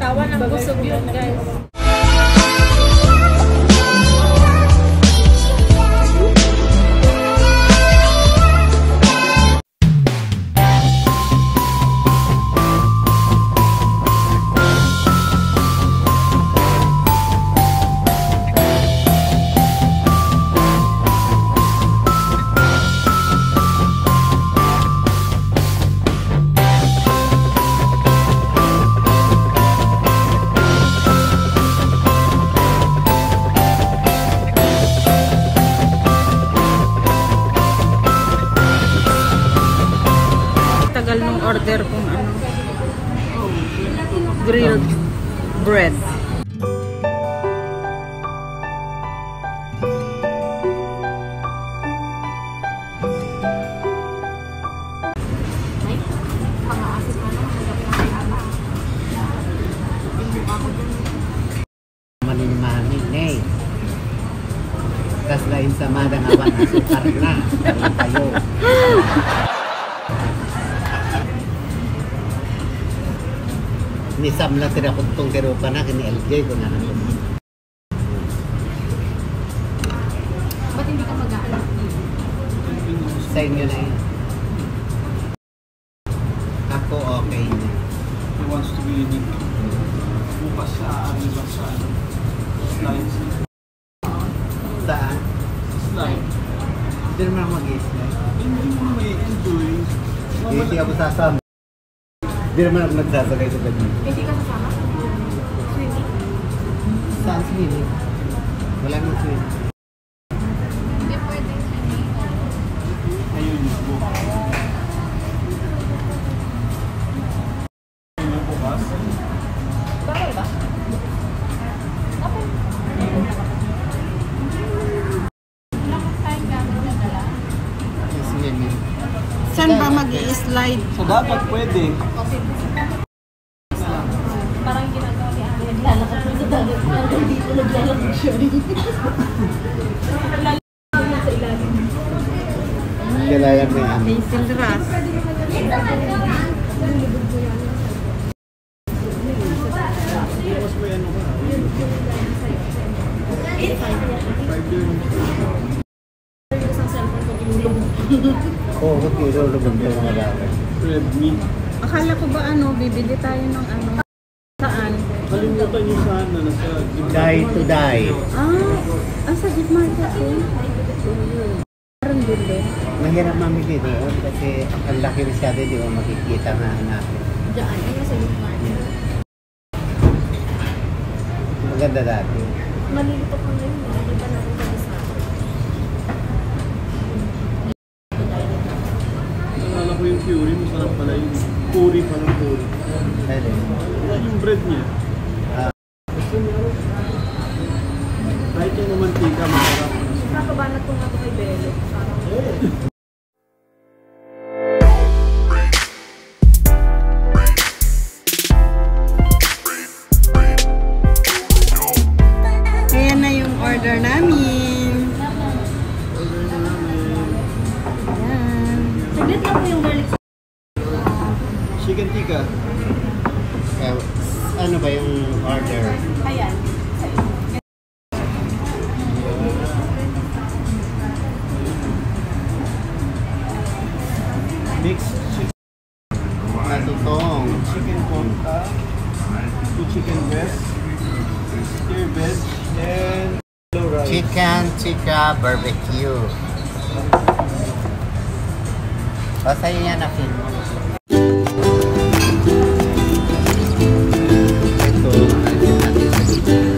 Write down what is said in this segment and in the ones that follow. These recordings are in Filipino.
Tawa ng busog yun, guys. Nung order kung ano, grilled bread. Manin-manin eh. Tas lain sa madang awan asukar na. Kayo. Ni Sam na tira kuntong kero ka na kini LJ ko na naman. Ba't hindi ka mag-aanak? Sa inyo na yun. Ako okay na. He wants to be unique. Bukas sa amin ba sa slides? Saan? Slide. Hindi naman mag-i-slide. Hindi mo may enjoy. Hindi ako sasama. Hindi naman ako nagsasakay sa gabi. Hindi ka sasama? Swimming? Saan swimming? Wala nang swimming. Hindi pwede swimming. Ayun yung bukas. Ayun yung bukas. Bakit ba? Okay. Wala kang time gamit na dala. Yung swimming. Saan ba mag-i-slide? So dapat pwede. Parang ginagawa ni Ari. Naglalakad mo sa dagat. Parang dito naglalakad siya. Naglalakad sa ilalim. Kailangan may ano. Hazel Ras. Bukas may ano ka. 5 years. Isang cellphone ko tinulog. Oo, okay. Lulubog yung mga gamit. Redmi. Akala ko ba bibili tayo ng ano? Saan? Kalimutan nyo sana na sa Die to die. Sa gift market eh. Parang bili. Mahirap mamili doon kasi ang laki masyado, di mo makikita nga hanapin. Diyan. Ano sa yung market? Maganda dati. Malilito ko na yun. Hindi pa natin sa nalala ko yung Fury. Masarap pala yung Puri pa ng Puri. Ayun. Yung bread niya. Gusto niya. Kahit yung mantika, masarap. Nakabanat ko nga ito kay Belo. Ayan na yung order namin. Ayan. Saglit lang po yung garlic. Chicken tikka. Ano ba yung order? Ayan. Mixed chicken. Matutong. Chicken conta. 2 chicken breast. Steer veg. And yellow rice. Chicken tikka barbecue. Basta yun yan na film mo. Ito, ayun natin sa gitna.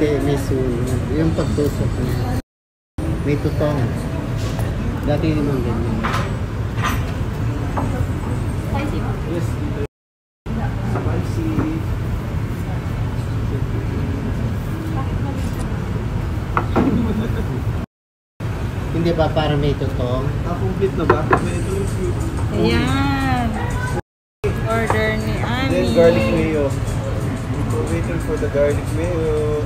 Hindi, may sunod. Yung pagtusok niya. May tutong. Dati naman ganyan. Spicy ba? Yes, spicy. Hindi ba para may tutong? Complete na ba? May ito yung fruit. Ayan. Order ni Ami. Then garlic mayo. We're waiting for the garlic mayo.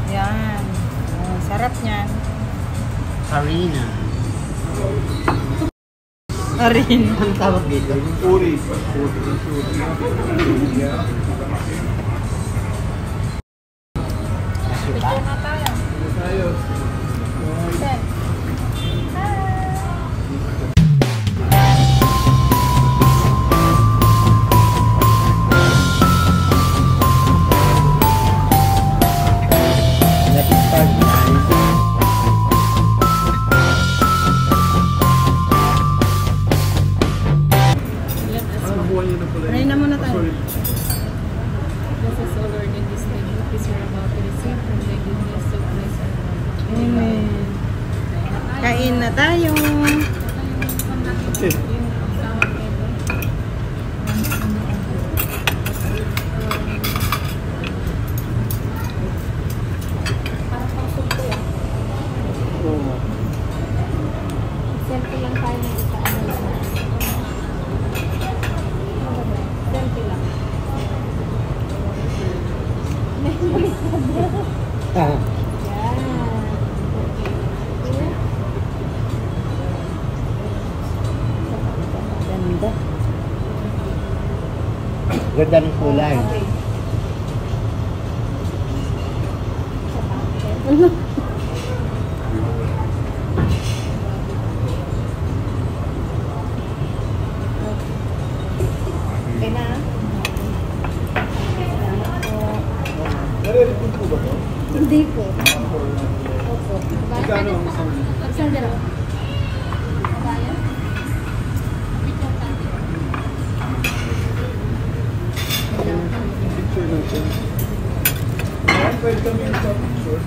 Ayan. Oh, sarap niyan. Harina. Arin. Ang tawag dito? Uri. Uri. Yeah. Picture na tayo. Tayo. Set. Let's start, guys. Let us Nakuha niyo na pala. Try na muna tayo. Sorry. This is all Lord in this day. Peace you're about to receive from the goodness of Christ our Lord. Amen. Kain na tayo. Okay. Yung tawag nito. Parang pang sumpo yan. Oo. Selfie lang tayo ng isa. Ano lang. Ano ba? Selfie lang. Ah, Ganda. ganda ng kulay. Okay na. Nare-record po ba ito? Hindi po. Opo. Magkano ang isang? Isang dalaw. Picture natin. Ayan, pwede kami yung picture.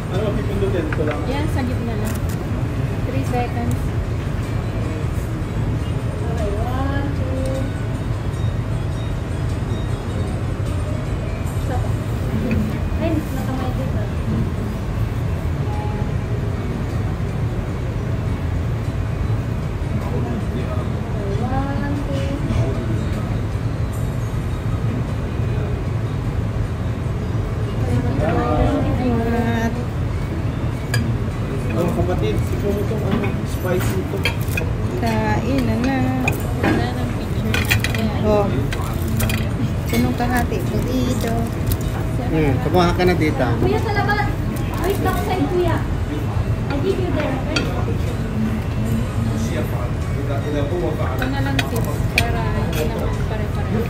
Ano ang pipindutin? Ito lang. Yan, sa gitna lang. 3 seconds. Okay, 1, 2. Stop. Ay, nakamay dito. At Ang kapatid, ikaw mo itong ano, spicy ito. kain na na. Wala ng picture natin. Oh. Punong kahati po dito. Kumuha ka na dito. Kuya, sa labas! Wait, backside, kuya. I'll give you there, okay? Ito na lang tip para hindi naman pare-pareho.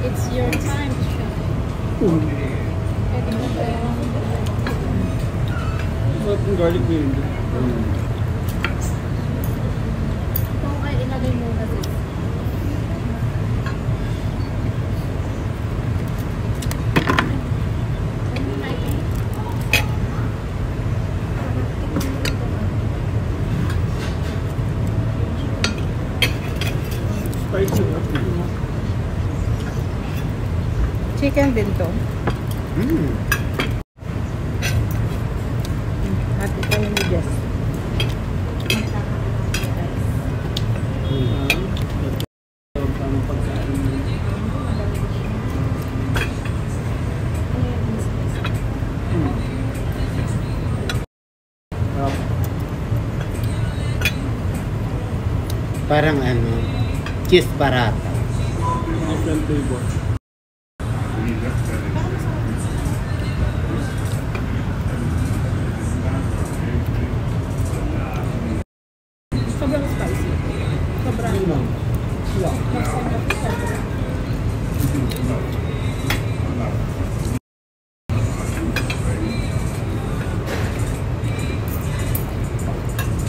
It's your time to shop. Pwede mo pero Sarap yung garlic mayo. ito ay ilagay muna dito. Spicy na. Chicken din to. Hati tayo ni Jess. Tamang pagkain. Parang ano, cheese parata. Different flavor. Sobrang spicy. Sobrang.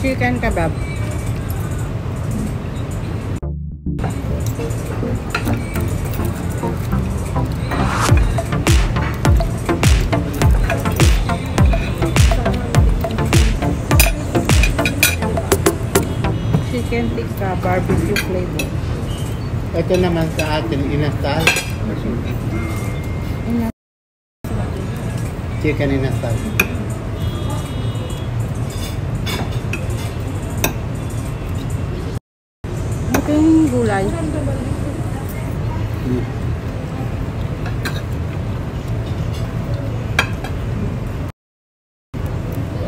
Chicken kebab. chicken tikka barbecue flavor. Ito naman sa atin, inasal. Chicken inasal. Ito yung gulay.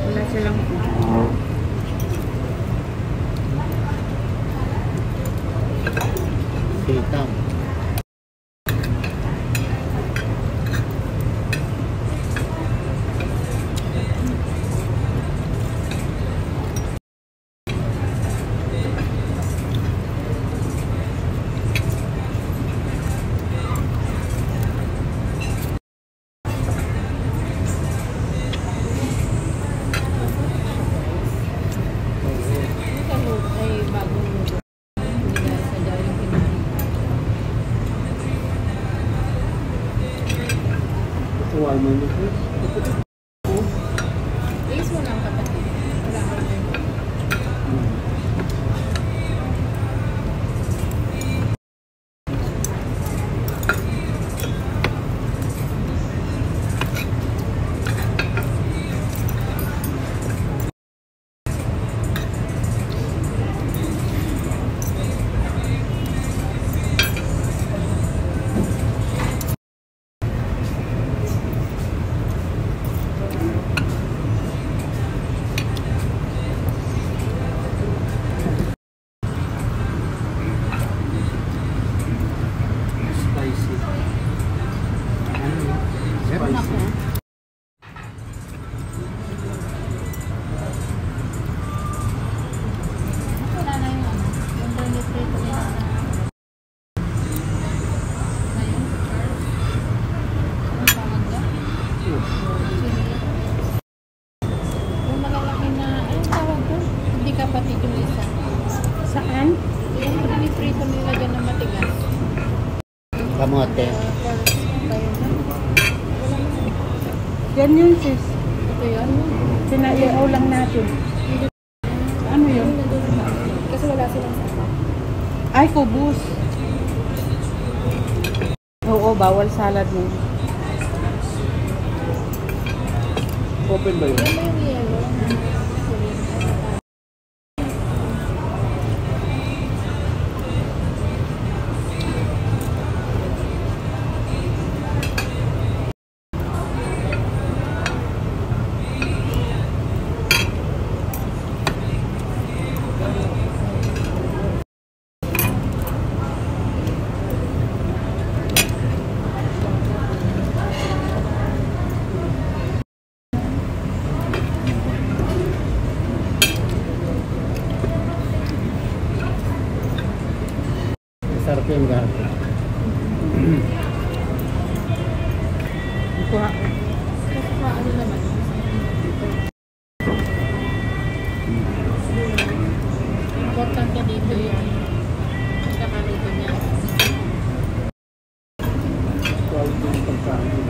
Wala silang Sitang. Ay bagong luto. Hindi dahil sa dahil kinain. Tuwa mo nyo. Iis mo lang kapatid. Wala ka lang. Spicy. Meron ako. Wala na yung ano. Yung garlic plate nila na. Ngayon, Charles. Anong tawag ka? Chili. Yung malalaki na, anong tawag ko? Hindi kapatid yung isa. Saan? Yung prito nila dyan na matigas. Kamote. Yan yun sis. Ito yun. Sinaiyaw lang natin. Ano yun? Kasi wala silang sama. Ay, kubus. Oo, bawal salad mo. Open ba yun? Ano ba yung yellow? Sarap yung gato. Kuha. Kasi ano naman. Importante dito yung kakaluto niya. Quality ng pagkain.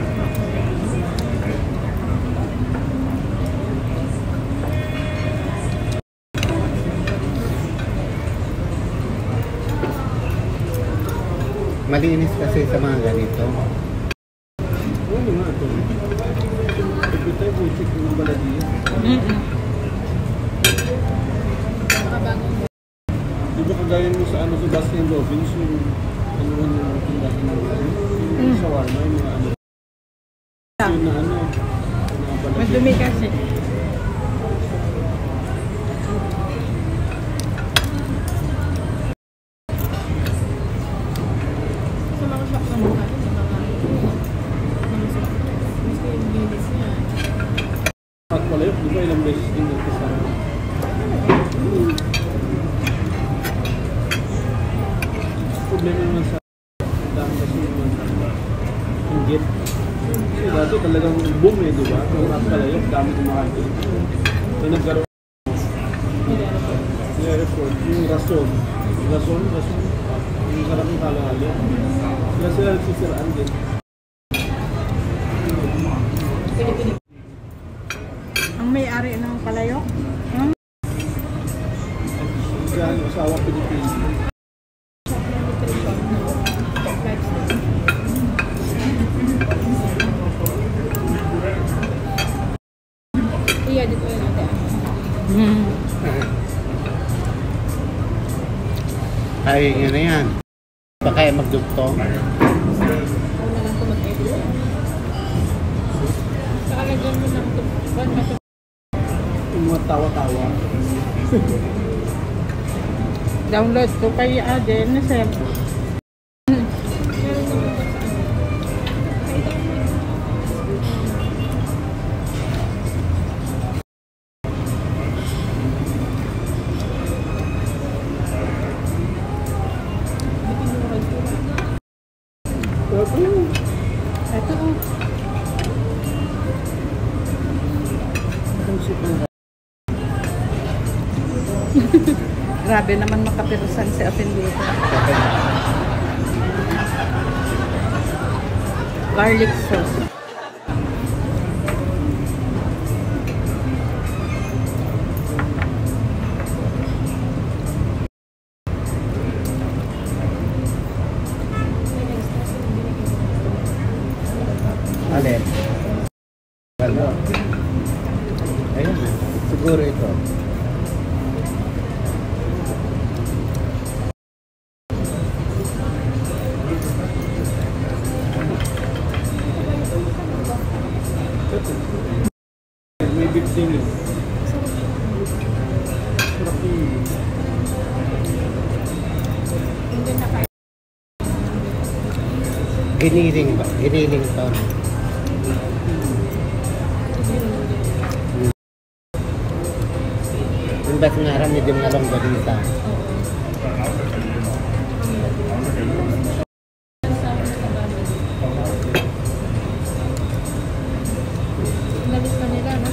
Malinis kasi sa mga ganito. Ano nga ito? Ito tayo po check ng baladiya. Nakabagong Di ba kagaya mo sa ano sa Baskin Robbins yung ano yung tindahan ng yung shawarma yung mga ano. Yung na ano. Na baladiya. Madumi kasi. sa mga shop na mukha, sa mga gusto yung linis niya. At pala yun, di ba ilang beses din nagkasama? Problema naman sa dami kasi yung inggit. Kasi dati talagang boom eh, di ba? Kung at pala yun, dami kumakain. So nagkaroon report yung rason. Yung sarap ng talahali. Kaya sila nagsisiraan din. Ang may-ari ng palayok. Sa Iya, dito yun ate. Kaya nyo na yan. Pa kaya magdugtong? Ako na lang ito mag-edit. Kakalagyan mo ng tupan na Yung mga tawa-tawa. Download ko kay Aden na sir. meron naman ba sa ano? Kahit ako mo. Ito oh. Grabe naman makapirusan si Atin dito. Garlic sauce. Alin? Wala. Ayun na. Siguro ito. May beef din yun. Sarap yun. Hindi na kayo. Giniling ba? Giniling to. Yung bas nga ram, medyo nga lang balita. Nalis na nila, no?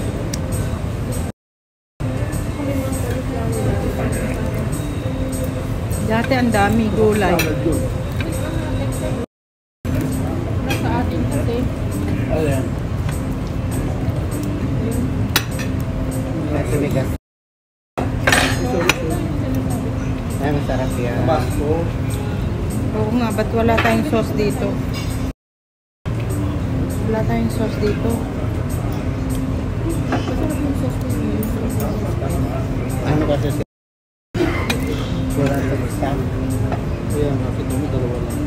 Dati ang dami gulay. Salad yun. Sa atin kasi. Ayan. Kasi may gas. Ay, masarap yan. Tabasco. Oo nga, ba't wala tayong sauce dito? Wala tayong sauce dito. Masarap yung sauce ko yun. Ano kasi siya? Wala sa gusto. Kaya nakita mo dalawa lang.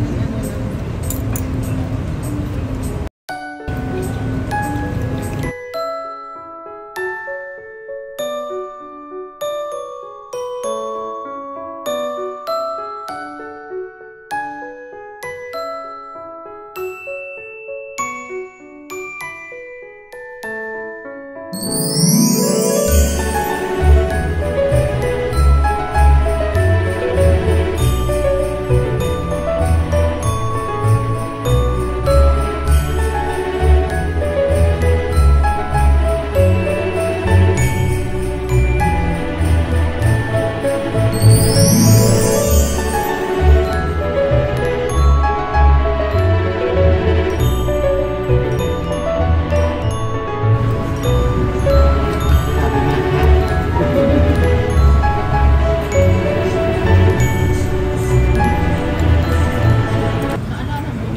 Naalala mo,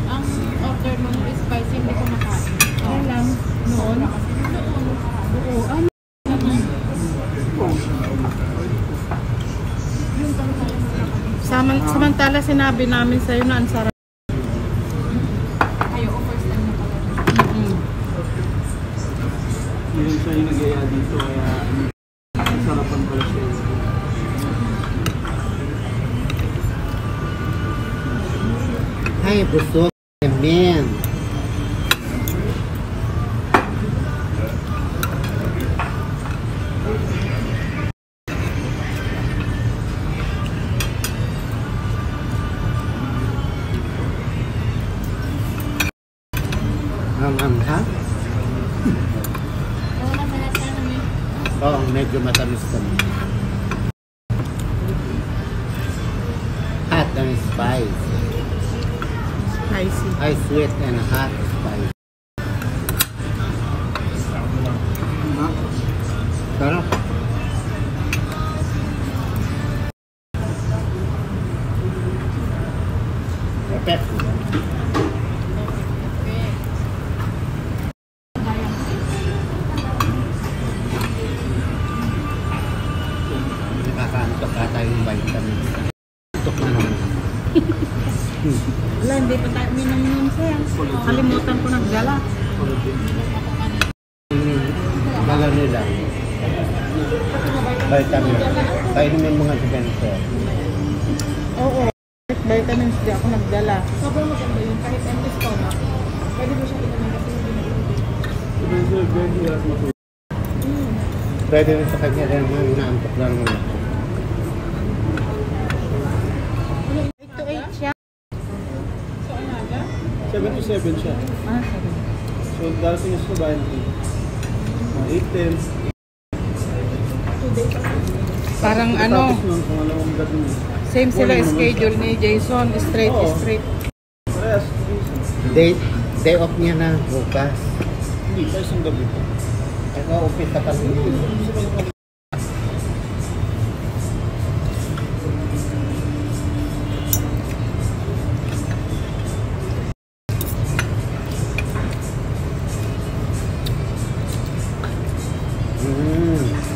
ang order mo ng spicy hindi ko makain. Kailan? Noon? Oo, ano? Samantala sinabi namin sa'yo na ang sarap. Kayo, first time na pala. Yun siya yung nag-aya dito. Kaya sarapan pala siya. Ay, busog. Amen. Ha? Oo, masarap ka namin. Oo, medyo matamis kami. Hot and spice. Spicy. Ay, sweet and hot spice. Sarap. Perfect. Wala, hindi pa tayo minum-minum siya. Kalimutan ko nagdala. Bagal nila. Vitamin. Vitamin mga depensa. Oo. Vitamins di ako nagdala. Sobrang maganda yun. Kahit empty stomach, pwede mo siya inumin kasi hindi na inumin. Pwede rin sa kanya rin yung inaantok lang muna. 8 to 8 siya. So, alaga? 7 to 7 siya. Ah, sabi. So, darating niya sa bayan. 8-10. 2 days ako. Parang ano, Tapos nung pangalawang gabi niya. same sila schedule ni Jason. Straight, Oo. straight. Parehas. Day off niya na bukas. Hindi, sa isang gabi pa. Ano, office sa kasi.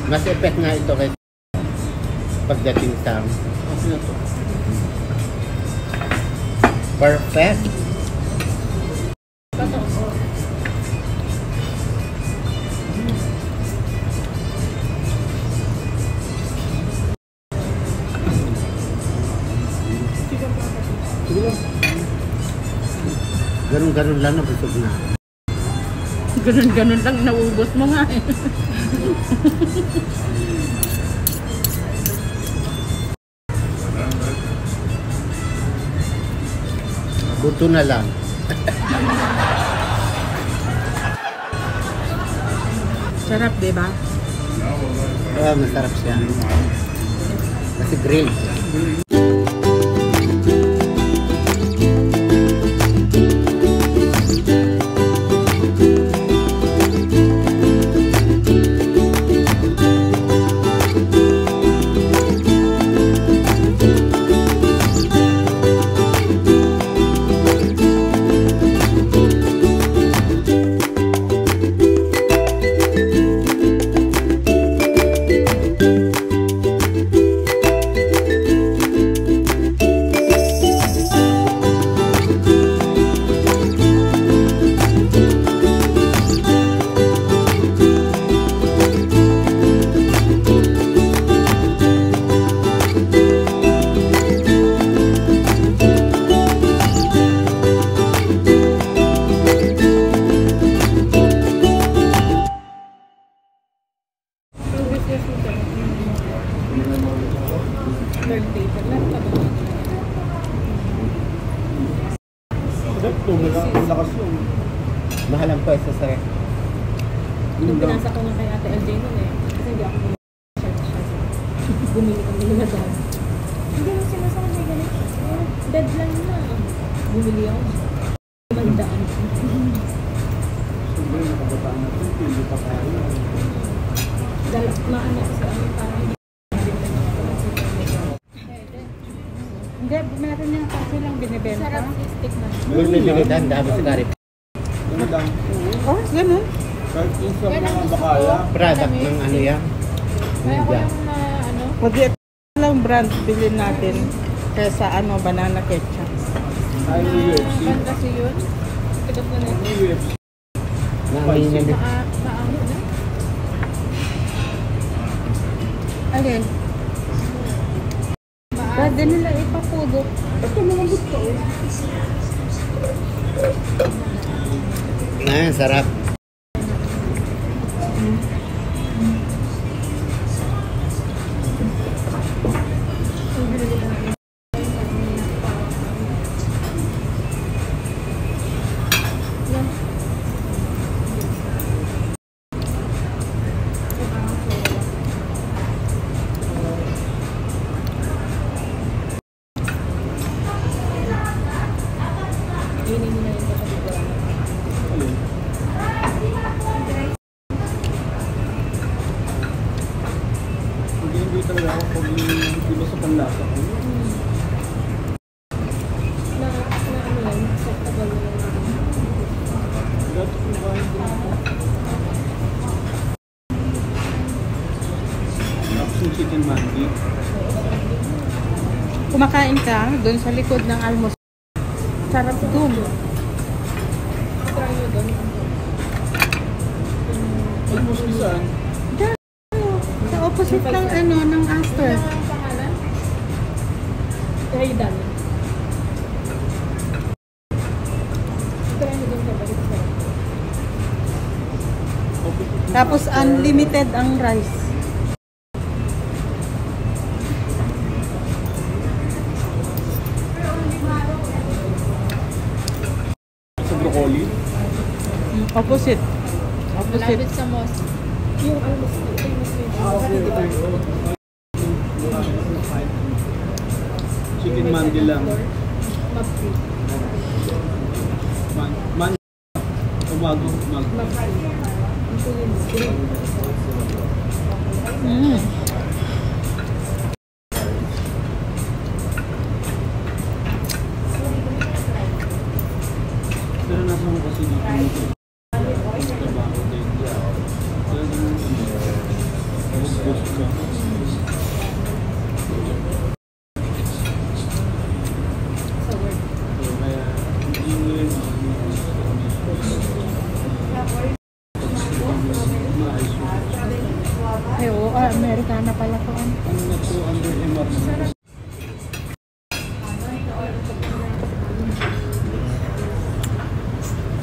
Mas effect nga ito kay pagdating sa Okay na to. perfect. Sige lang. Ganun-ganun lang na busog na. Ganun-ganun lang, naubos mo nga eh. Buto na lang. Sarap, di ba? Masarap siya. Kasi grilled. Ang lakas yun. Mahal ang pwesto sa ref. Nung pinasa ko na kay Ate LJ nun eh. Kasi hindi ako bumili kami na dahil. Hindi mo sinasabi ganito. Deadline na. Bumili ako. Mandaan. Siyempre, nakabataan natin. Hindi pa kaya. Dalas maano kasi ano parang Hindi, meron niya kasi lang binibenta. sarap si stick na. Bumilidan, dami sa garip. Ano lang? Oh, ganun. Kahit yung sa mga bakala. Product ng ano yan. Kaya ko Media. yung na ano. Pwede lang brand bilhin natin kaysa ano, banana ketchup. Ay, UFC. Fantasy yun. Pitot na nito. UFC. Nanginig. Maano na. Alin? Pwede nila ipapudot. Ito naman gusto ko. Sarap. Kainin mo na yun sa sigurado. Alin? Hindi talaga ako pag di ba sa panlasa ko. Na ano lang, acceptable na lang. Dati kung kahit din ako. Tapos yung chicken mandi. kumakain ka doon sa likod ng Almos. Sarap doon. Try nyo doon. Almost saan? Diyan, sa opposite ng ano, ng Astor. Ano ang pangalan? Raydan. Try nyo doon sa balik sa. Tapos unlimited ang rice. Sa broccoli? Opposite. Opposite. Malapit sa mosque. Yung al-Muslim. Chicken mandi lang. Mapri. Umago. Mm. Pero nasa mo kasi dito. Trabaho din. Bus ka. Sa work. So, kaya hindi mo rin maayos mo. Ay, oo, Americana pala to. Ano na to under MR?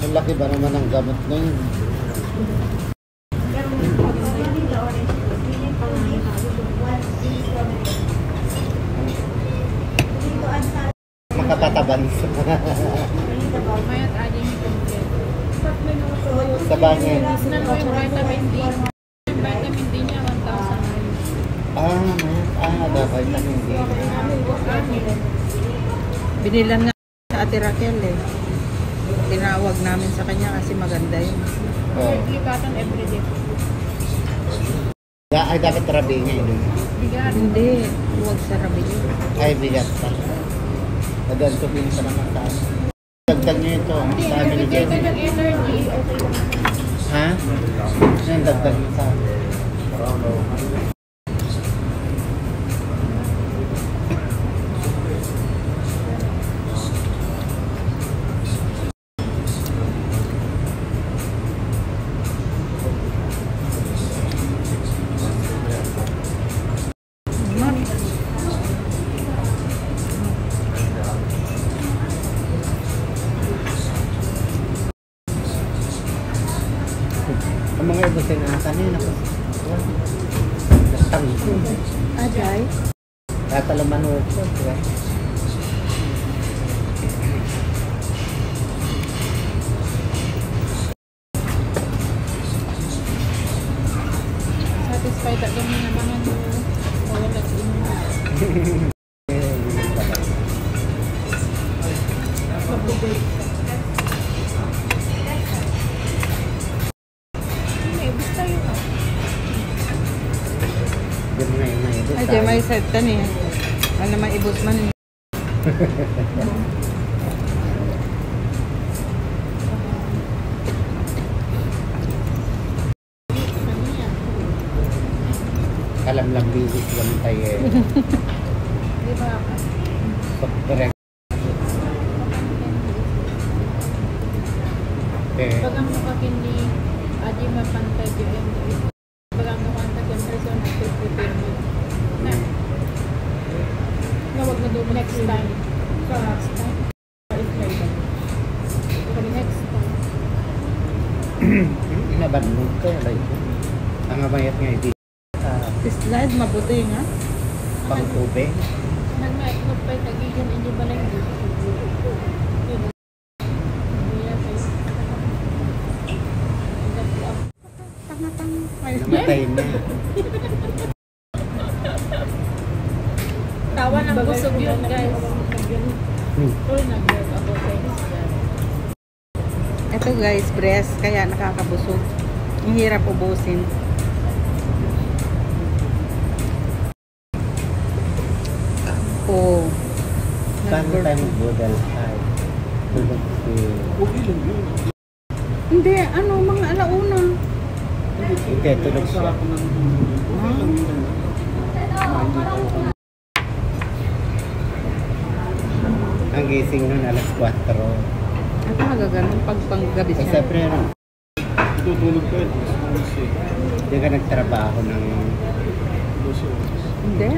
Ang laki ba naman ang gamot na yun? Makapataban. Mayat adding complete. Sa bagay. Isnan mo yung vitamin D. Yung vitamin D niya 1,000. Dapat vitamin D. Binilan nga sa Ate Raquel eh. Tinawag namin sa kanya kasi maganda yun. Oh. Likatan everyday. Ay, dapat rabi niya yun. Bigat. Hindi, huwag sa rabi yun. Ay, bigat pa. Naganto pinsa naman sa akin. Dagdag niyo ito. Sabi ni Bigay ka Jenny. ng energy. Okay lang. Ha? Yan, dagdag niyo sa akin. Ang mga ibo sinatan yun ako. Nastang ko. Ajay? Tatalaman ko. Satisfied at kami naman ang wala nag-inom. May basta yun ah. Yung mga ibo. Ajay, may set tan eh. Ano naman ibos man eh. Ano yan? Kalamlang bisis lang tayo eh. Di ba? Correct. Eh, Pag ang makakindi, adi mapantay yung MD. Pag ang makantay yung person, nag-prepare mo. Na. Nawag na doon next time. Next time. For next time. inabanod ko. Ang amayat nga hindi sa Slide, mabuti nga. pang-tubig. Nag-maiklog pa yung tagigan, hindi ba lang yun? Namatay na. Tawa ng busog yun, guys. Uy, nag-work ako, thanks, God. Ito guys, breast, kaya nakakabusog. Ang hirap ubusin. Oh. Paano tayo mag-budal? Ay, tulog si... Okay lang yun. Hindi, ano, mga alauna. Hindi, tulog siya. Sarap ng okay lang yun. gising nun alas 4. At magaganon pag panggabi Eh, siya. siyempre, Tutulog ka yun. hindi ka nagtrabaho ng... Hindi.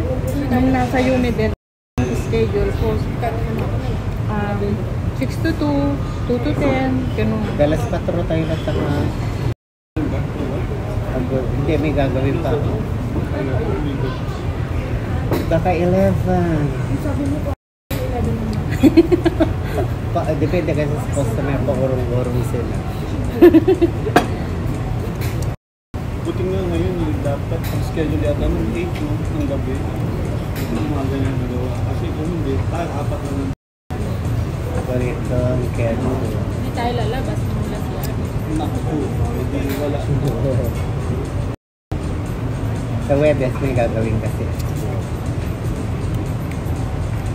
Nung nasa Unibet, schedule ko 6 to 2, 2 to 10, ganun. Alas 4 tayo na tanga. Hindi, may gagawin pa ako. Baka 11. Depende kasi sa customer, pakurong-kurong sila. Buti nga ngayon, dapat ang schedule yata ng 8 no, ng gabi. Yung mga ganyan nagawa. Kasi kung hindi, parang 4 na lang. Ganito, kaya ano. Hindi tayo lalabas ng mula siya. Naku, hindi wala. Sa Webes may gagawin kasi.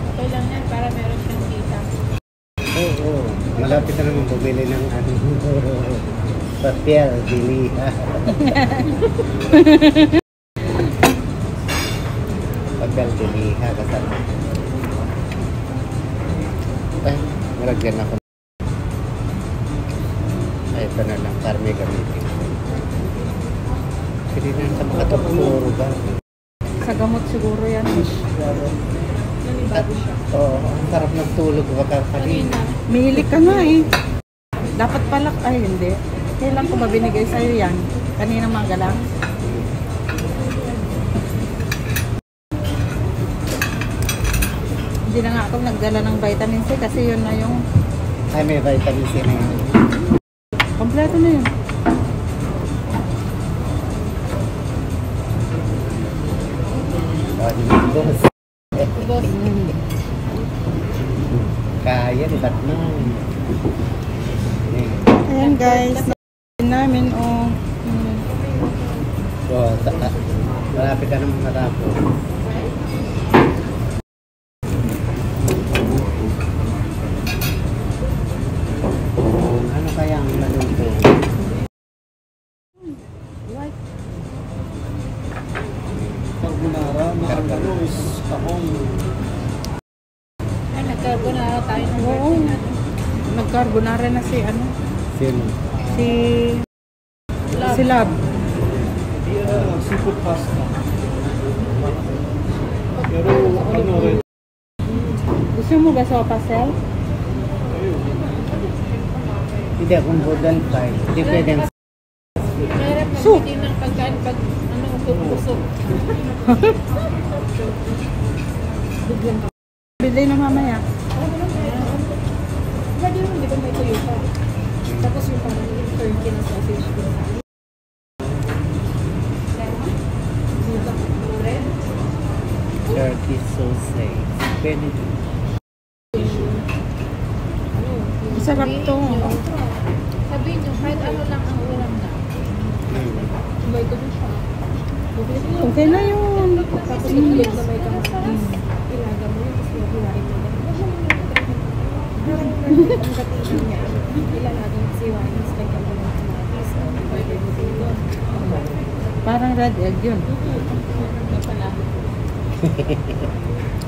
Okay lang yan para meron siyang kita. Oo, malapit na naman bumili ng ano. Papel, biliha. Papel, biliha. Kasama. Nalagyan ako. Ay, ito na lang. Para may gamitin. Hindi na sa mga tokpuro ba? Sa gamot siguro yan. At, oo, ang sarap ng tulog. Baka kanina. Mihilig ka nga eh. Dapat pala, ay hindi. Kailan ko ba binigay sa'yo yan? Kanina maga lang. Hindi na nga ako nagdala ng vitamin C kasi yun na yung Ay, may vitamin C na yun. kompleto na yun. O, di ba, boss? Boss, Kaya, di ba't na? Ayan guys, namin oh. So, malapit ka naman matapos. Ano kaya ang maluto? Carbonara, mga ano is tahong. ay nagkarbonara tayo ng Oo. birthday natin. Nag-carbonara na si ano? Sino? Si Love. si Lab. Seafood pasta. Pero ano rin, Gusto mo ba sa pasel? Hindi akong budal pa eh. Hindi pwedeng Mahirap Soup. magbitin ng pagkain pag ano, busog. Bili na mamaya. Pwede rin, di ba may tuyo pa? Tapos yung parang yung turkey na sausage ko. Bread? turkey sausage. Pwede din. Sarap to. Sabihin nyo, kahit ano lang ang ulam na. Sabay ko din siya. Okay na yun. Tapos itlog na may kamatis. Ilaga mo yun, tapos hiwain mo. Ang katingin niya, ilalaga mo si Wanis, lagyan mo ng kamatis. Pwede mo dito. Parang red egg yun. Ito pala.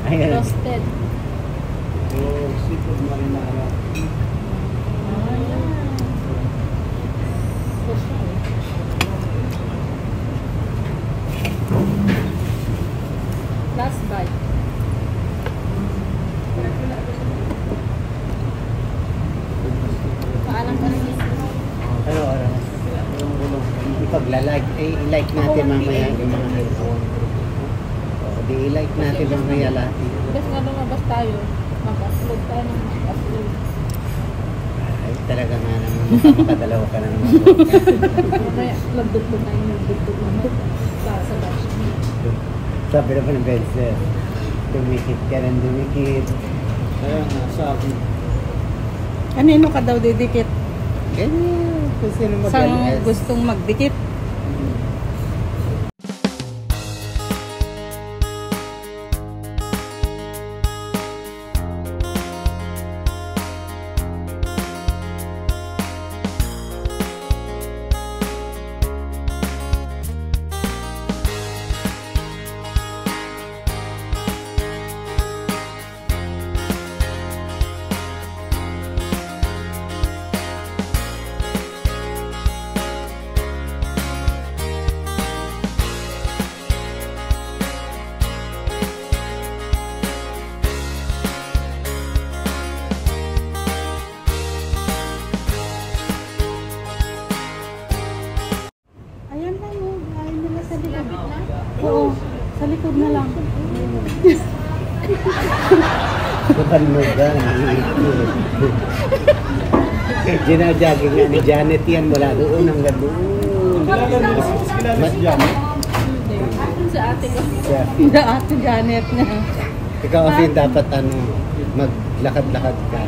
Ayun. Roasted. oh, seafood marinara. Last bite. Paalam ka rin yan. Ano oras? Ipagla-like. Eh, i-like natin mamaya yung mga cellphone. O, di i-like natin mamaya lahat. Bes nga lumabas tayo, mag-upload tayo ng mag-upload. Ay, talaga nga naman. Makadalawa ka na naman. Mamaya, nagdugtog tayo, nagdugtog para sa bash. Sabi naman ng Benzer, dumikit ka ng dumikit. Kaya nga, sa akin, Kanino ka daw didikit? Ganyan. Kung sino Sa mag-LS. gustong magdikit? sa likod na. Oo, sa likod na lang. Bukan mo ba? Ginajaging nga ni Janet yan mula doon hanggang doon. Kilala si Janet. Sa ate ko. Hindi ate Janet na. Ikaw kasi dapat maglakad-lakad ka.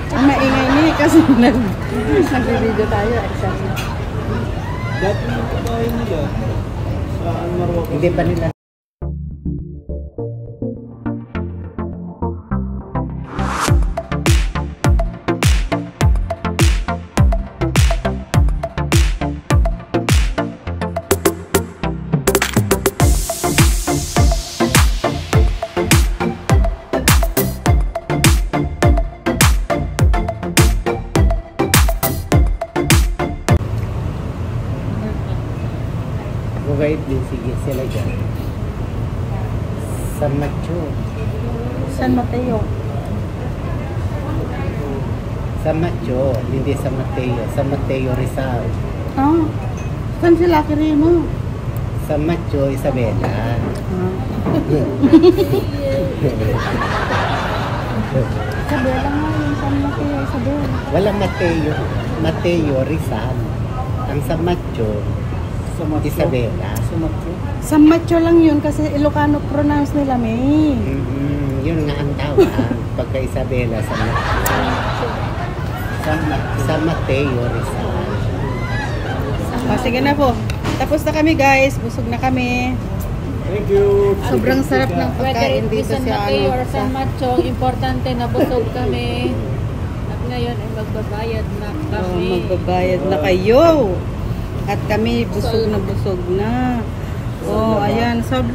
Ang maingay niya kasi nag-video tayo. Exactly. Dati yung kabahay nila sa Anmarwa. Hindi pa nila. Bukait din sige sila dyan. San Mateo. San Mateo. San Mateo, hindi San Mateo. San Mateo Rizal. Ah, saan sila Kirino? San Mateo Isabela. Ah. Isabela nga yung San Mateo, Isabela. Walang Mateo. Mateo Rizal. Ang San Mateo Sa Matyo. Isabela. Sa Matyo. San Mateo lang yun kasi Ilocano pronounce nila May. Yun nga ang tawag. Pagka Isabela, San Mateo. San Mateo Rizal. O, sige na po. Tapos na kami guys. Busog na kami. Thank you. Sobrang sarap ng Whether pagkain it be dito San sa Mateo or ano. San Macho, importante na busog kami. At ngayon ay magbabayad na kami. Magbabayad na kayo. At kami busog na busog na. Oh, ayan. Solve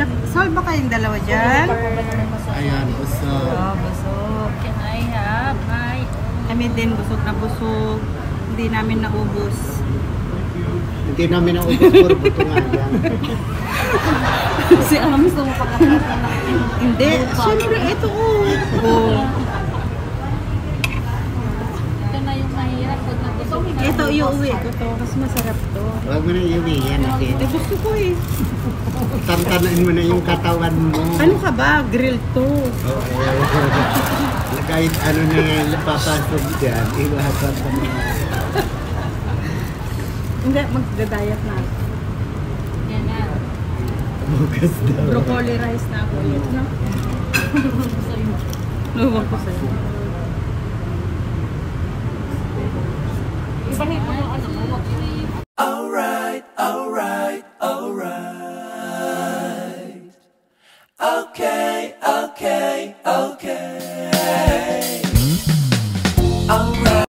ba kayong dalawa dyan? Ayan, busog. Oh, busog. Can I have my... Kami din busog na busog. Hindi namin naubos. Hindi namin ang ubos puro buto nga yan. Si Ams pumapakasama na. Hindi. Siyempre, ito oh. Ito na yung mahirap pag nabusog na. Ito, iuwi ko to. Kasi masarap to. Huwag mo na iuwi yan. Eh, gusto ko eh. Tantanan mo na yung katawan mo. Ano ka ba? Grill to. Oo. Kahit ano na nga papasok dyan, iwasan mo. Hindi, magda-diet na. Yan na. Bukas daw. Broccoli rice na ako ulit, no? Luwag ko sa'yo. Ibahit mo yung ano mo. Alright, alright, alright.